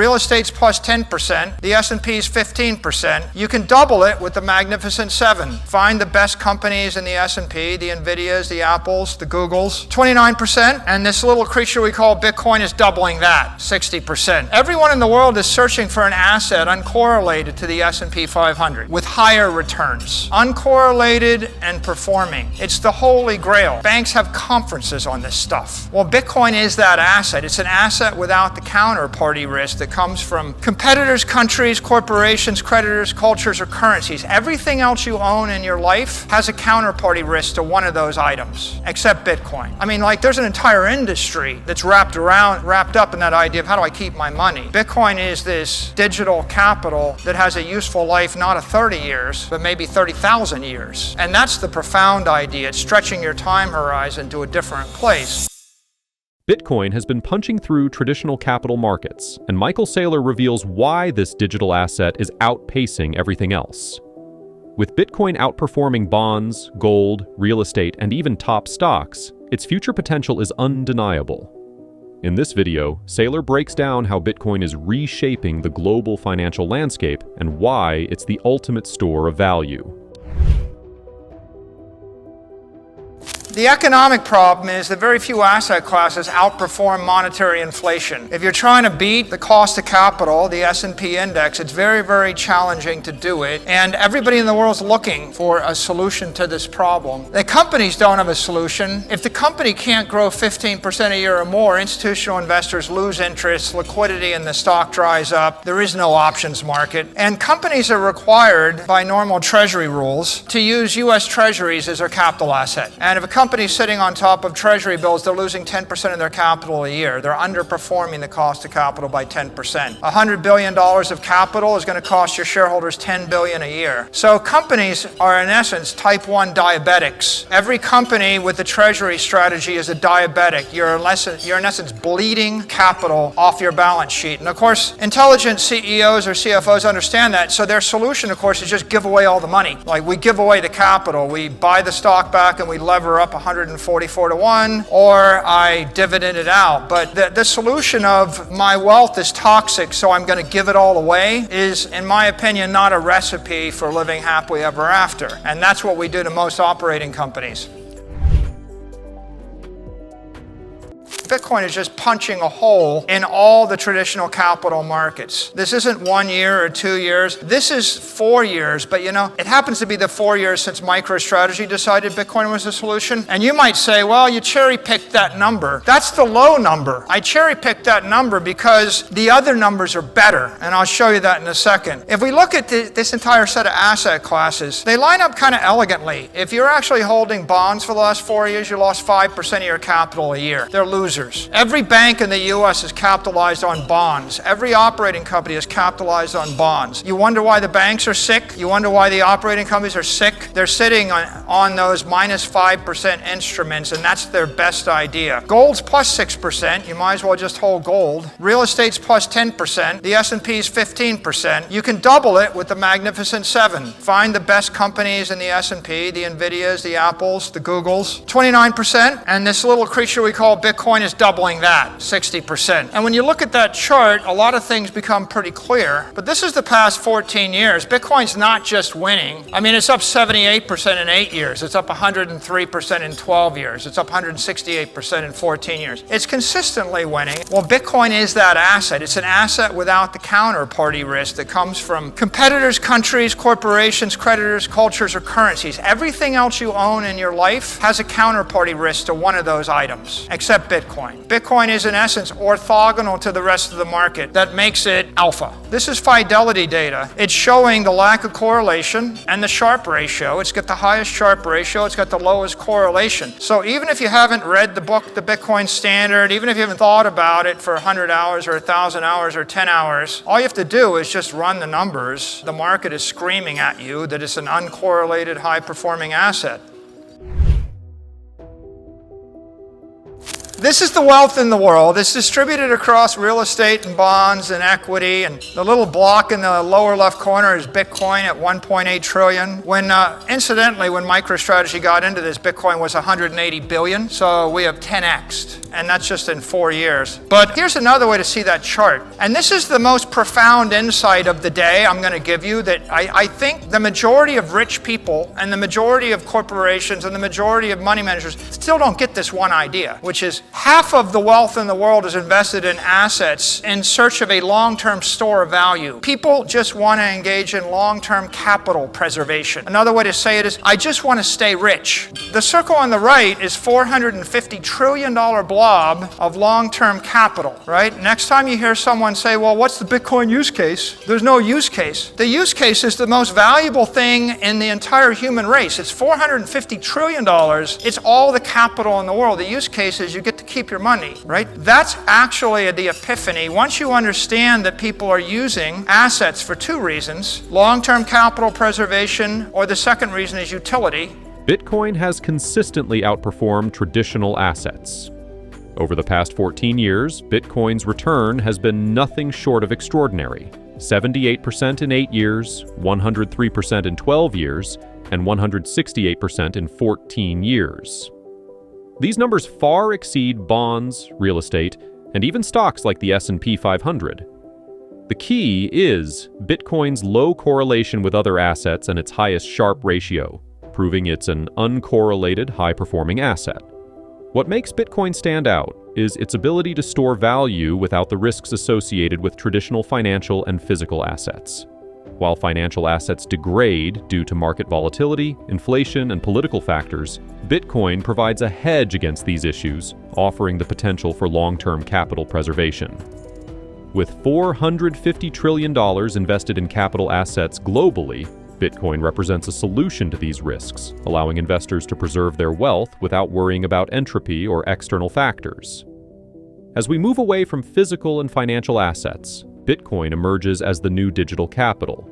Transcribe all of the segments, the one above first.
Real estate's plus 10%. The S&P's 15%. You can double it with the Magnificent Seven. Find the best companies in the S&P, the Nvidias, the Apples, the Googles. 29%. And this little creature we call Bitcoin is doubling that, 60%. Everyone in the world is searching for an asset uncorrelated to the S&P 500 with higher returns. Uncorrelated and performing. It's the holy grail. Banks have conferences on this stuff. Well, Bitcoin is that asset. It's an asset without the counterparty risk that comes from competitors, countries, corporations, creditors, cultures, or currencies. Everything else you own in your life has a counterparty risk to one of those items, except Bitcoin. I mean, like, there's an entire industry that's wrapped up in that idea of how do I keep my money. Bitcoin is this digital capital that has a useful life not of 30 years, but maybe 30,000 years. And that's the profound idea. It's stretching your time horizon to a different place. Bitcoin has been punching through traditional capital markets, and Michael Saylor reveals why this digital asset is outpacing everything else. With Bitcoin outperforming bonds, gold, real estate, and even top stocks, its future potential is undeniable. In this video, Saylor breaks down how Bitcoin is reshaping the global financial landscape and why it's the ultimate store of value. The economic problem is that very few asset classes outperform monetary inflation. If you're trying to beat the cost of capital, the S&P index, it's very, very challenging to do it. And everybody in the world is looking for a solution to this problem. The companies don't have a solution. If the company can't grow 15% a year or more, institutional investors lose interest, liquidity in the stock dries up, there is no options market. And companies are required by normal treasury rules to use US treasuries as their capital asset. And if a companies sitting on top of treasury bills, they're losing 10% of their capital a year. They're underperforming the cost of capital by 10%. $100 billion of capital is going to cost your shareholders $10 billion a year. So companies are in essence type 1 diabetics. Every company with a treasury strategy is a diabetic. You're in essence bleeding capital off your balance sheet. And of course, intelligent CEOs or CFOs understand that. So their solution, of course, is just give away all the money. Like, we give away the capital. We buy the stock back and we lever up 144 to 1, or I dividend it out. But the solution of my wealth is toxic, so I'm going to give it all away is, in my opinion, not a recipe for living happily ever after. And that's what we do to most operating companies. Bitcoin is just punching a hole in all the traditional capital markets. This isn't 1 year or 2 years. This is 4 years, but you know, it happens to be the 4 years since MicroStrategy decided Bitcoin was the solution. And you might say, well, you cherry-picked that number. That's the low number. I cherry-picked that number because the other numbers are better, and I'll show you that in a second. If we look at this entire set of asset classes, they line up kind of elegantly. If you're actually holding bonds for the last 4 years, you lost 5% of your capital a year. They're losers. Every bank in the US is capitalized on bonds. Every operating company is capitalized on bonds. You wonder why the banks are sick? You wonder why the operating companies are sick? They're sitting on those minus 5% instruments, and that's their best idea. Gold's plus 6%. You might as well just hold gold. Real estate's plus 10%. The S&P's 15%. You can double it with the Magnificent Seven. Find the best companies in the S&P, the Nvidias, the Apples, the Googles. 29%. And this little creature we call Bitcoin is doubling that, 60%. And when you look at that chart, a lot of things become pretty clear. But this is the past 14 years. Bitcoin's not just winning. I mean, it's up 78% in 8 years. It's up 103% in 12 years. It's up 168% in 14 years. It's consistently winning. Well, Bitcoin is that asset. It's an asset without the counterparty risk that comes from competitors, countries, corporations, creditors, cultures, or currencies. Everything else you own in your life has a counterparty risk to one of those items, except Bitcoin. Bitcoin is in essence orthogonal to the rest of the market. That makes it alpha. This is fidelity data. It's showing the lack of correlation and the Sharpe ratio. It's got the highest Sharpe ratio. It's got the lowest correlation. So even if you haven't read the book, The Bitcoin Standard, even if you haven't thought about it for 100 hours or 1,000 hours or 10 hours, all you have to do is just run the numbers. The market is screaming at you that it's an uncorrelated, high-performing asset. This is the wealth in the world. It's distributed across real estate and bonds and equity. And the little block in the lower left corner is Bitcoin at 1.8 trillion. When, incidentally, when MicroStrategy got into this, Bitcoin was 180 billion. So we have 10x'd. And that's just in 4 years. But here's another way to see that chart. And this is the most profound insight of the day I'm going to give you, that I think the majority of rich people and the majority of corporations and the majority of money managers still don't get this one idea, which is half of the wealth in the world is invested in assets in search of a long-term store of value. People just want to engage in long-term capital preservation. Another way to say it is, I just want to stay rich. The circle on the right is $450 trillion blob of long-term capital, right? Next time you hear someone say, well, what's the Bitcoin use case? There's no use case. The use case is the most valuable thing in the entire human race. It's $450 trillion. It's all the capital in the world. The use case is you get to keep your money, right? That's actually the epiphany. Once you understand that people are using assets for two reasons, long-term capital preservation, or the second reason is utility. Bitcoin has consistently outperformed traditional assets. Over the past 14 years, Bitcoin's return has been nothing short of extraordinary. 78% in 8 years, 103% in 12 years, and 168% in 14 years. These numbers far exceed bonds, real estate, and even stocks like the S&P 500. The key is Bitcoin's low correlation with other assets and its highest Sharpe ratio, proving it's an uncorrelated, high-performing asset. What makes Bitcoin stand out is its ability to store value without the risks associated with traditional financial and physical assets. While financial assets degrade due to market volatility, inflation, and political factors, Bitcoin provides a hedge against these issues, offering the potential for long-term capital preservation. With $450 trillion invested in capital assets globally, Bitcoin represents a solution to these risks, allowing investors to preserve their wealth without worrying about entropy or external factors. As we move away from physical and financial assets, Bitcoin emerges as the new digital capital.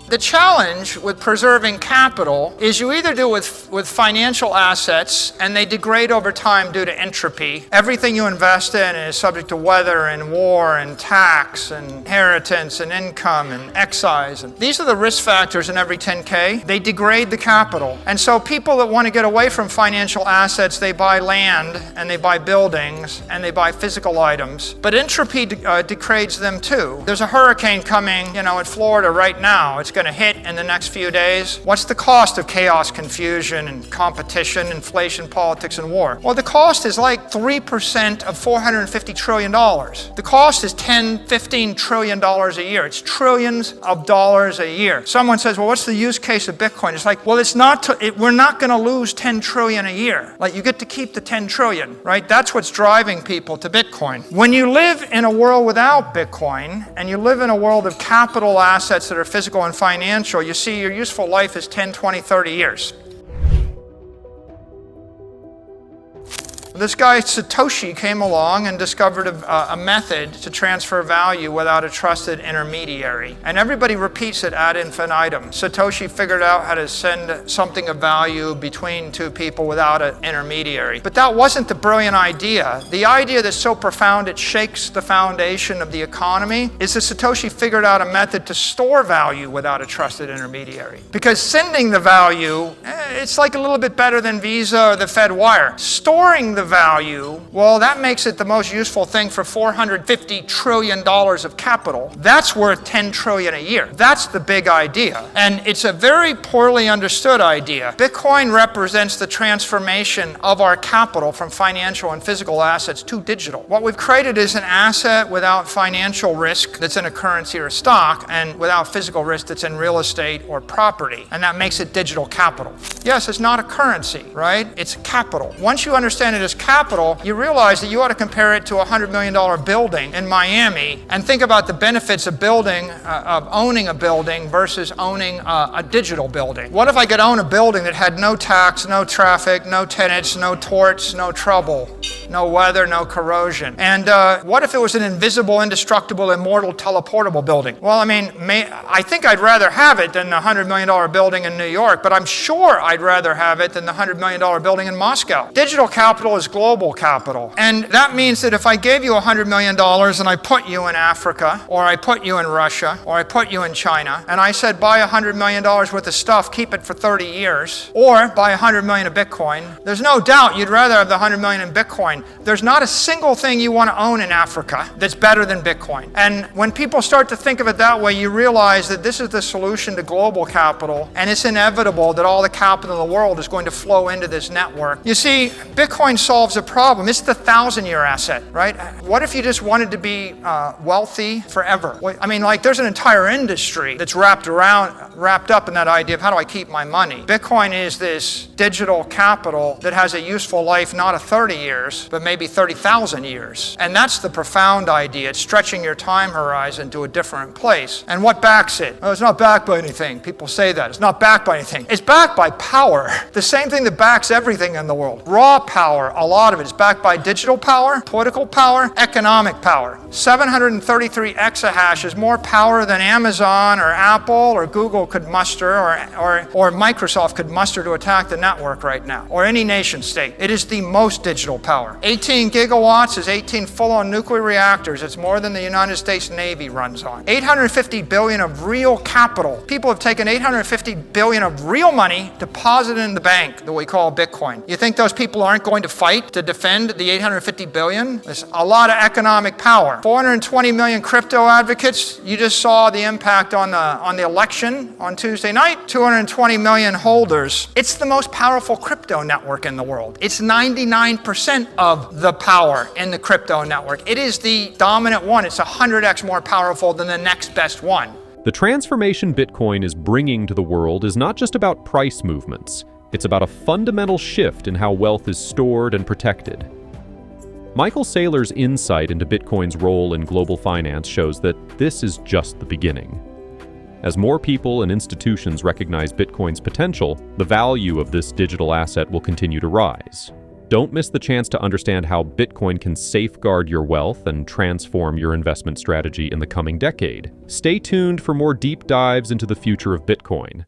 The challenge with preserving capital is you either do with financial assets and they degrade over time due to entropy. Everything you invest in is subject to weather and war and tax and inheritance and income and excise. And these are the risk factors in every 10K. They degrade the capital. And so people that want to get away from financial assets, they buy land and they buy buildings and they buy physical items. But entropy degrades them too. There's a hurricane coming, in Florida right now. It's going to hit in the next few days. What's the cost of chaos, confusion, and competition, inflation, politics, and war? Well, the cost is like 3% of $450 trillion. The cost is $10, $15 trillion a year. It's trillions of dollars a year. Someone says, well, what's the use case of Bitcoin? It's like, well, we're not going to lose 10 trillion a year. Like, you get to keep the 10 trillion, right? That's what's driving people to Bitcoin. When you live in a world without Bitcoin, and you live in a world of capital assets that are physical and financial, you see your useful life is 10, 20, 30 years. This guy Satoshi came along and discovered a method to transfer value without a trusted intermediary. And everybody repeats it ad infinitum. Satoshi figured out how to send something of value between two people without an intermediary. But that wasn't the brilliant idea. The idea that's so profound it shakes the foundation of the economy is that Satoshi figured out a method to store value without a trusted intermediary. Because sending the value, it's like a little bit better than Visa or the Fed wire. Storing the value, well, that makes it the most useful thing for $450 trillion of capital. That's worth 10 trillion a year. That's the big idea. And it's a very poorly understood idea. Bitcoin represents the transformation of our capital from financial and physical assets to digital. What we've created is an asset without financial risk that's in a currency or a stock, and without physical risk that's in real estate or property. And that makes it digital capital. Yes, it's not a currency, right? It's capital. Once you understand it as capital, you realize that you ought to compare it to a $100 million building in Miami and think about the benefits of owning a building versus owning a digital building. What if I could own a building that had no tax, no traffic, no tenants, no torts, no trouble, no weather, no corrosion? And what if it was an invisible, indestructible, immortal, teleportable building? Well, I mean, I think I'd rather have it than the $100 million building in New York, but I'm sure I'd rather have it than the $100 million building in Moscow. Digital capital is global capital. And that means that if I gave you $100 million and I put you in Africa, or I put you in Russia, or I put you in China, and I said, buy $100 million worth of stuff, keep it for 30 years, or buy $100 million of Bitcoin, there's no doubt you'd rather have the $100 million in Bitcoin. There's not a single thing you want to own in Africa that's better than Bitcoin. And when people start to think of it that way, you realize that this is the solution to global capital, and it's inevitable that all the capital in the world is going to flow into this network. You see, Bitcoin solves a problem. It's the 1,000-year asset, right? What if you just wanted to be wealthy forever? I mean, like, there's an entire industry that's wrapped up in that idea of how do I keep my money? Bitcoin is this digital capital that has a useful life not of 30 years, but maybe 30,000 years. And that's the profound idea. It's stretching your time horizon to a different place. And what backs it? Oh, it's not backed by anything. People say that. It's not backed by anything. It's backed by power. The same thing that backs everything in the world. Raw power, a lot of it is backed by digital power, political power, economic power. 733 exahash is more power than Amazon or Apple or Google could muster or Microsoft could muster to attack the network right now, or any nation state. It is the most digital power. 18 gigawatts is 18 full-on nuclear reactors. It's more than the United States Navy runs on. 850 billion of real capital. People have taken 850 billion of real money, deposited in the bank that we call Bitcoin. You think those people aren't going to fight to defend the 850 billion? There's a lot of economic power. 420 million crypto advocates. You just saw the impact on the election on Tuesday night. 220 million holders. It's the most powerful crypto network in the world. It's 99% of the power in the crypto network. It is the dominant one. It's 100x more powerful than the next best one. The transformation Bitcoin is bringing to the world is not just about price movements. It's about a fundamental shift in how wealth is stored and protected. Michael Saylor's insight into Bitcoin's role in global finance shows that this is just the beginning. As more people and institutions recognize Bitcoin's potential, the value of this digital asset will continue to rise. Don't miss the chance to understand how Bitcoin can safeguard your wealth and transform your investment strategy in the coming decade. Stay tuned for more deep dives into the future of Bitcoin.